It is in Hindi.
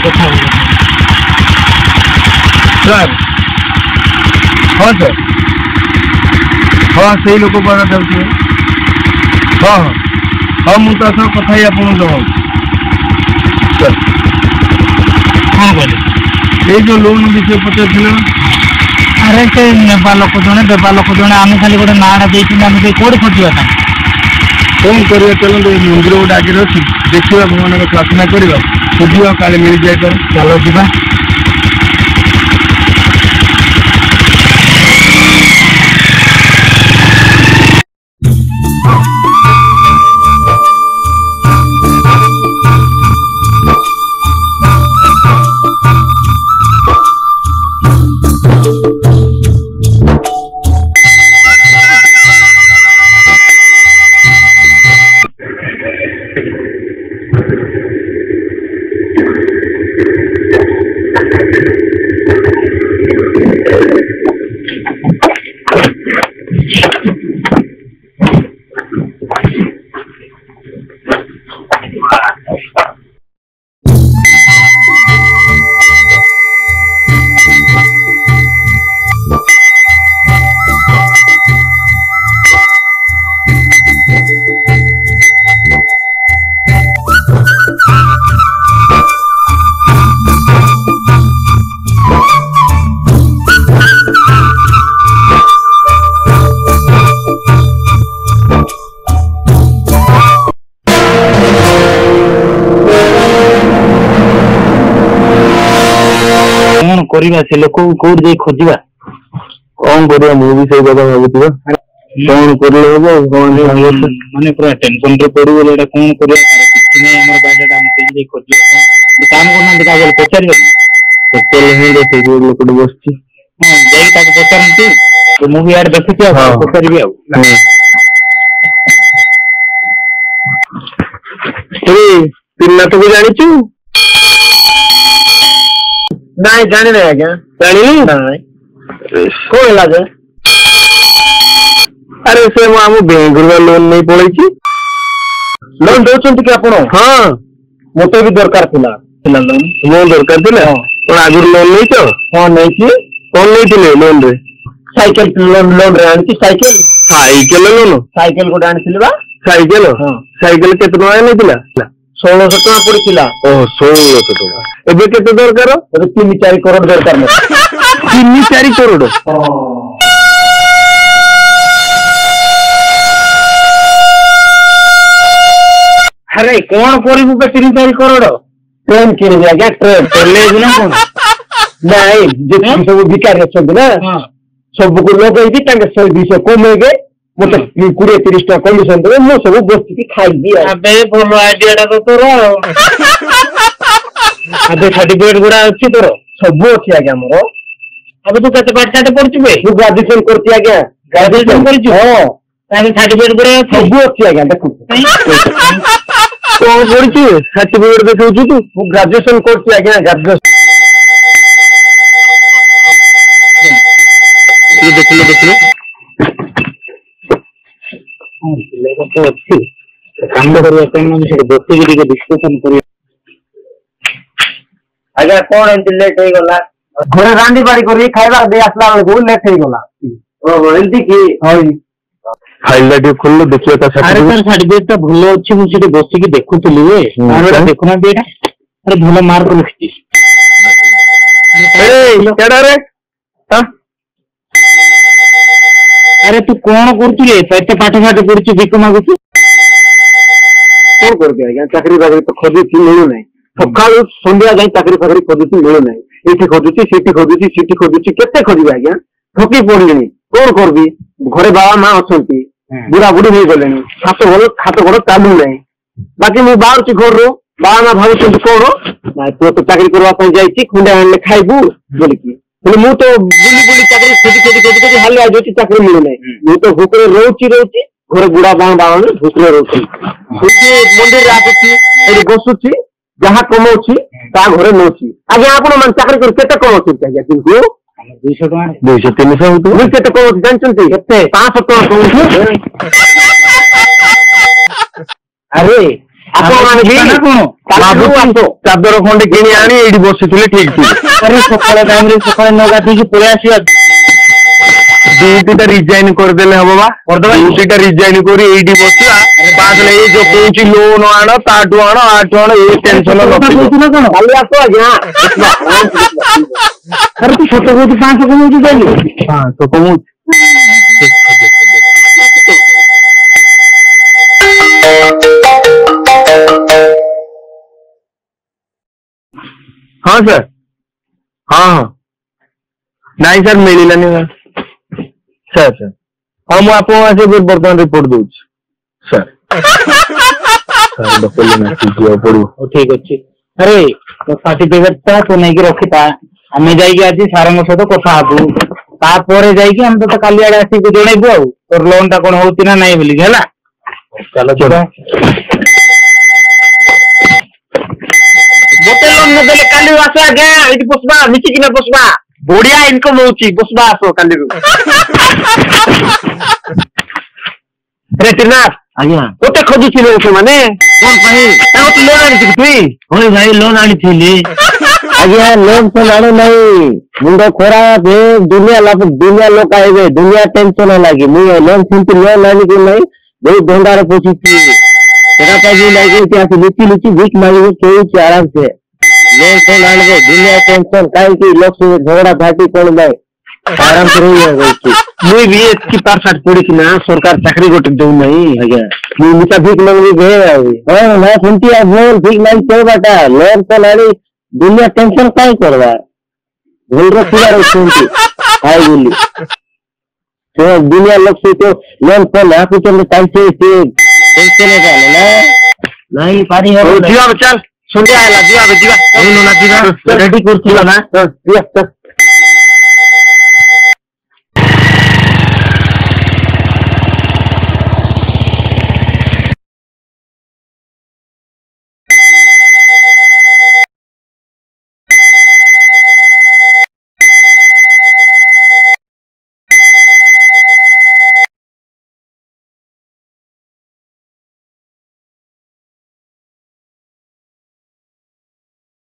କଥା सर हाँ सर हाँ सही लोक पर जाऊँ हाँ हाँ हाँ मुझे कथा ही आपको जवाब सर कौन कह ये जो लोन विषय पचार अरे से नेबा लोक जड़े आम खाली गोटे नाटा देती आम कौट खोजा कौन करवा चलते मंदिर गोटे आगे अच्छी देखा भगवान प्रार्थना करवा खोजा काले मिल जाए चलो जा करवा से लोक कौट जाई खोजा कौन करवा मुझे सही कथा भावुआ कौन कर माने पूरा टेंशन रे पड़ी बोले कौन करवा किसी नहीं हमर बाडा हम कहीं खोजा काम करना दिखा बोले पचार पचार लोक बस हां जाई ताके पचारंती तो मूवी यार देखि आ पचारबी आ पिला तो भी जानी छु नहीं जाने नहीं आज्ञा जानी नहीं कौन लगे अरे से आम बैंक लोन नहीं पड़ी लोन दौरान कि आप हाँ मत भी दरकार लोन मो दरकार कौन आगु लोन नहीं तो हाँ नहीं कौन नहीं लोन रे साइकिल लोन लोन रे आनी साइकिल साइकिल लोन साइकिल गोटे आनी साइकिल हाँ साइकिल केते टका नहीं 1600 टका पड़ता ओह 1600 टका एबे केते दरकार 3-4 करोड़ दरकार 3-4 करोड़ अरे कौन करू 3-4 करोड़ ट्रेन किणी आज्ञा ट्रेन चले ना कौन नहीं जे सब भिकारी अच्छा ना सब को लगे 100-200 कमे मत 20-30 टका कमिशन देवे मो सब बस खाई अबे भल आइडिया तो तोर अबे सर्टिफिकेट गुड़ा अच्छी तोर सब अच्छी आज्ञा मोर अब तू केते पाठ साठ पढ़छु बे तू ग्रेजुएशन करती आज्ञा ग्रेजुएशन करछु हां ताके सर्टिफिकेट गुड़ा सब अच्छी आज्ञा देखु कौन पढ़छु सर्टिफिकेट देखौ छु तू ग्रेजुएशन करती आज्ञा ग्रेजुएशन ये देख लो तो अच्छी काम करने बस डिस्कसन कर आज्ञा कौन एमती लेट हो गला घरे रांडी बाड़ी करी खाइबा दे आसला बेलू लेट हो गला ओहो एमती की होई फाइल डी खोल देखियो ता अरे सर सर्टिफिकेट ता भलो अछि मु सेठी बसी की देखुतली वे आरे देखुना बेटा अरे भलो मार्क रखती ए केडा रे हां अरे तू कौन करतु रे पेट पाठ फाट पड़छ बिक मागुछ कौन करबे आज्ञा चाकरी बाकरी तो खोजुची मिलु नै सकाळु संध्या जाई चाकरी फाकरी खोजुची मिलु नै एठी खोजुची केते खोजिबे आज्ञा ठकी पड़िलेनी कौन करबी घरे बाबा मां अछंती बुढ़ा बुढ़ी हो गलेनी हाथ गोड़ चालू नै बाकी मु बाहर छि घर रो बाबा मां भाबुछंती कौन ना तो चाकरी करवा पई जाईची खुंडा आनले खाइबू बोलिकी मु तो बुली चाकरी खोजी हाल आज चाकरी मिलू ना मु तो भूकरे रोची घर बुढ़ा बाबा भूकरे रोची मंदिर आसुची बसुची जहाँ कमाऊँ ता घरे नौची आज्ञा आप चाकरी कर केते कमाऊँ आज्ञा किंतु 200-300 मुझे केते कमाऊँ जानछंती केते 500 टका कमाऊँ अरे ଚାଦର ଖଣ୍ଡେ କିଣି ଆଣି ଏଇଠି ବସିଥିଲେ ଠିକ ଥିବ। ସକାଳ ଟାଇମ ରେ ସକାଳେ ନ ଗାଧେଇକି ପଳେଇ ଆସିବା। ଡ୍ୟୁଟିଟା ରିଜାଇନ କରିଦେଲେ ହବ ବା। ଡ୍ୟୁଟିଟା ରିଜାଇନ କରି ଏଇଠି ବସିବା। ତାହେଲେ ଏଇ ଯୋଉ କହୁଛି ଲୋନ ଆଣ ତାଠୁ ଆଣ ଆଠୁ ଆଣ ଏଇ ଟେନସନ କଣ କାଲି ଆସ ଆଜ୍ଞା। ଆରେ ତୁ ସତ କହୁଛୁ 500 କମଉଛୁ ଯାଇକି 500 କମଉଛି। ହଁ ସାର୍ ହଁ ହଁ ନାଇଁ ସାର୍ ମିଳିଲାନି ସାର୍ ସାର୍ ହଁ ମୁଁ ଆପଣଙ୍କୁ ଆସି ବର୍ତ୍ତମାନ ରିପୋର୍ଟ ଦଉଛି ସାର୍। ଯିବାକୁ ପଡିବ। ଠିକ ଅଛି। ଆରେ ତୋ ସାର୍ଟିଫିକେଟ ଟା ତୁ ନେଇକି ରଖିଥା। ଆମେ ଯାଇକି ଆଜି ସାରଙ୍କ ସହିତ କଥା ହବୁ। ତାପରେ ଯାଇକି ଆମେ ତତେ କାଲି ଆଡେ ଆସିକି ଜଣେଇବୁ ଆଉ ତୋର ଲୋନ ଟା କଣ ହଉଛି ନା ନାଇଁ ବୋଲିକି ହେଲା। ଚାଲ ଯିବା। ଗୋଟେ ଲୋନ ନଦେଲେ କାଲି ଆସ ଆଜ୍ଞା ଏଇଠି ବସବା ମିଶିକିନା ବସବା। ବଢିଆ ଇନକମ ହଉଛି ବସବା ଆସ କାଲିରୁ। ରେ ତ୍ରିନାଥ ଆଜ୍ଞା ଗୋଟେ ଖୋଜୁଥିଲେ ସେମାନେ କଣ ପାଇଁ? ତାଙ୍କୁ ଲୋନ ଆଣିଛୁ ତୁଇ? ହଇ ଭାଇ ଲୋନ ଆଣିଥିଲି। ଆଜ୍ଞା ଲୋନ ଫୋନ ଆଣୁ ନାହିଁ। ମୁଣ୍ଡ ଖରାପ ଦୁନିଆ ଲୋକ ଆଇବେ ଦୁନିଆ ଟେନସନ ଲାଗି ମୁଁ ଲୋନ ସେମିତି ଲୋନ ଆଣିକି ନାହିଁ ବହୁତ ଧନ୍ଦାରେ ପଶିଛି। ସେଟା ପାଇଁ ଲାଗି ଆସି ଲୁଚି ଲୁଚି ଭିକ ମାଗିକି ଶୋଇଛି ଆରାମସେ। ଲୋନ ଫୋନ ଆଣିବେ ଦୁନିଆ ଟେନସନ କାହିଁକି ଲୋକ ଝଗଡା ଝାଟି କଣ ନାହିଁ ଆରାମସେ ରହିଯାଉଛି। ମୁଁ ବି ଏତିକି ପାଠ ସାଠ ପଢିଛି ନା ସରକାର ଚାକିରି ଗୋଟେ ଦଉନାହିଁ ଆଜ୍ଞା। ମୁଁ ମିଠା ଭିକ ମାଗିବି ଭେ ଆଉ ହଁ ନା ସେମିତି ଆଉ ଭୁଲ ଭିକ ମାଗି ଚଳବାଟା ଲୋନ ଫୋନ ଆଣି ଦୁନିଆ ଟେନସନ କାହିଁ କରିବା ଭୁଲର ଥିବାର ଅଛନ୍ତି ଖାଇ ବୋଲି ଦୁନିଆ ଲୋକ ସହିତ ଲୋନ ଫୋନ ଆସୁଛନ୍ତି ତାଙ୍କେ ସେ ଟେନସନ କାଲେ ନା ନାଇଁ ପାରି ହବ ଯିବା ଚାଲ ସନ୍ଧ୍ୟା ହେଲା ଯିବା ଯିବା ରେଡି କରୁଥିଲ ନା? ଯିବା